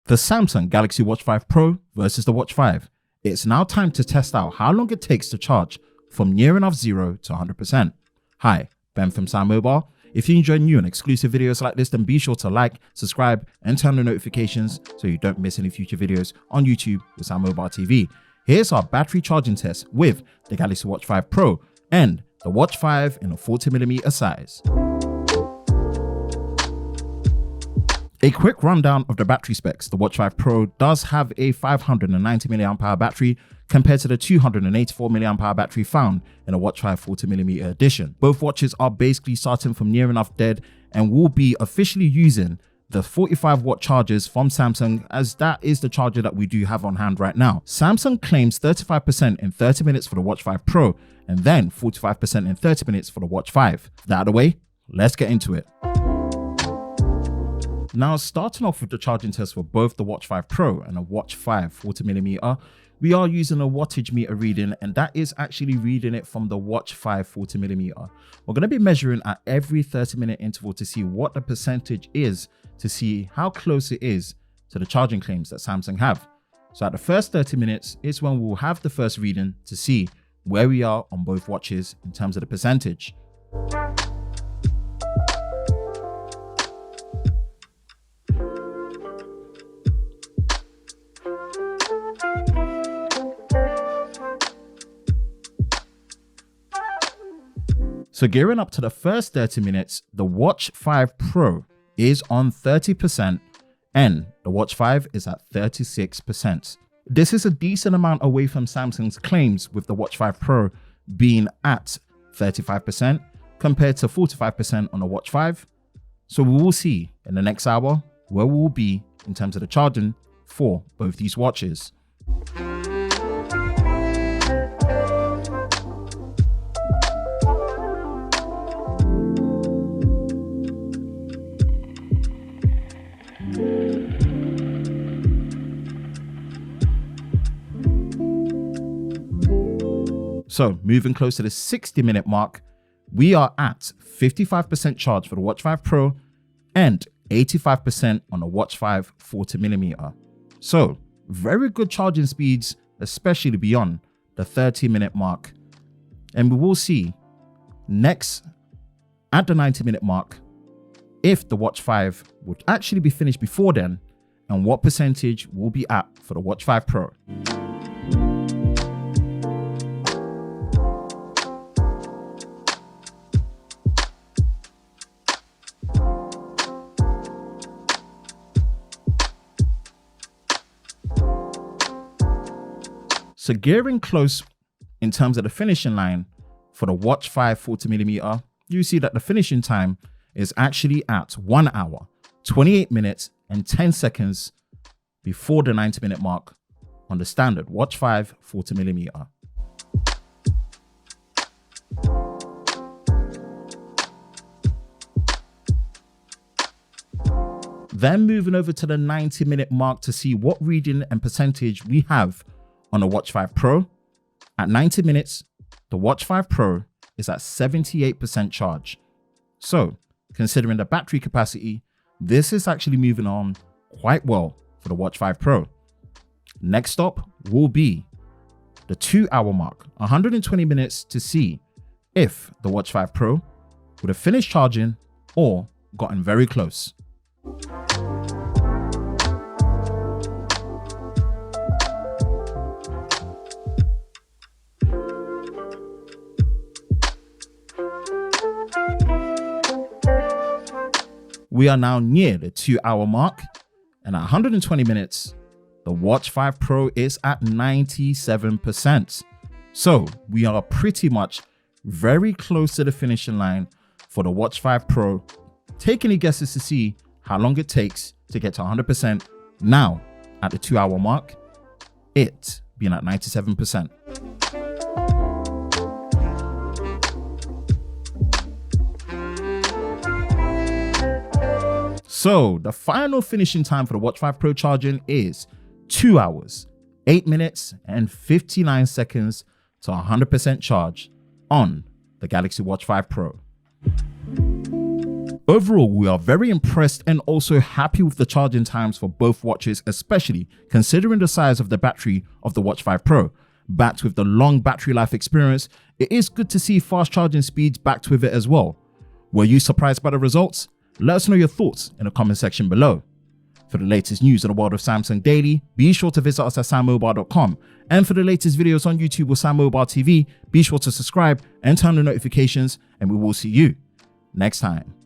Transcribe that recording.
The Samsung Galaxy Watch 5 Pro versus the Watch 5. It's now time to test out how long it takes to charge from near enough 0 to 100%. Hi, Ben from SamMobile. If you enjoy new and exclusive videos like this, then be sure to like, subscribe, and turn on notifications so you don't miss any future videos on YouTube with SamMobile TV. Here's our battery charging test with the Galaxy Watch 5 Pro and the Watch 5 in a 40mm size. A quick rundown of the battery specs. The Watch 5 Pro does have a 590 mAh battery compared to the 284 mAh battery found in a Watch 5 40mm edition. Both watches are basically starting from near enough dead and will be officially using the 45 watt chargers from Samsung, as that is the charger that we do have on hand right now. Samsung claims 35% in 30 minutes for the Watch 5 Pro and then 45% in 30 minutes for the Watch 5. That out of the way, let's get into it. Now, starting off with the charging test for both the Watch 5 Pro and the Watch 5 40mm, we are using a wattage meter reading, and that is actually reading it from the Watch 5 40mm. We're going to be measuring at every 30-minute interval to see what the percentage is, to see how close it is to the charging claims that Samsung have. So at the first 30 minutes is when we'll have the first reading to see where we are on both watches in terms of the percentage. So gearing up to the first 30 minutes, the Watch 5 Pro is on 30% and the Watch 5 is at 36%. This is a decent amount away from Samsung's claims, with the Watch 5 Pro being at 35% compared to 45% on the Watch 5. So we will see in the next hour where we will be in terms of the charging for both these watches. So moving close to the 60-minute mark, we are at 55% charge for the Watch 5 Pro and 85% on the Watch 5 40mm. So very good charging speeds, especially beyond the 30-minute mark. And we will see next at the 90-minute mark if the Watch 5 would actually be finished before then and what percentage will be at for the Watch 5 Pro. So gearing close in terms of the finishing line for the Watch 5 40mm, you see that the finishing time is actually at 1 hour, 28 minutes and 10 seconds before the 90-minute mark on the standard Watch 5 40mm. Then moving over to the 90-minute mark to see what reading and percentage we have on the Watch 5 Pro. At 90 minutes, the Watch 5 Pro is at 78% charge. So, considering the battery capacity, this is actually moving on quite well for the Watch 5 Pro. Next stop will be the 2-hour mark, 120 minutes to see if the Watch 5 Pro would have finished charging or gotten very close. We are now near the 2-hour mark, and at 120 minutes, the Watch 5 Pro is at 97%. So we are pretty much very close to the finishing line for the Watch 5 Pro. Take any guesses to see how long it takes to get to 100% now at the 2-hour mark, it being at 97%. So the final finishing time for the Watch 5 Pro charging is 2 hours, 8 minutes and 59 seconds to 100% charge on the Galaxy Watch 5 Pro. Overall, we are very impressed and also happy with the charging times for both watches, especially considering the size of the battery of the Watch 5 Pro. Backed with the long battery life experience, it is good to see fast charging speeds backed with it as well. Were you surprised by the results? Let us know your thoughts in the comment section below. For the latest news in the world of Samsung daily, be sure to visit us at SamMobile.com. And for the latest videos on YouTube or SamMobile TV, be sure to subscribe and turn on notifications, and we will see you next time.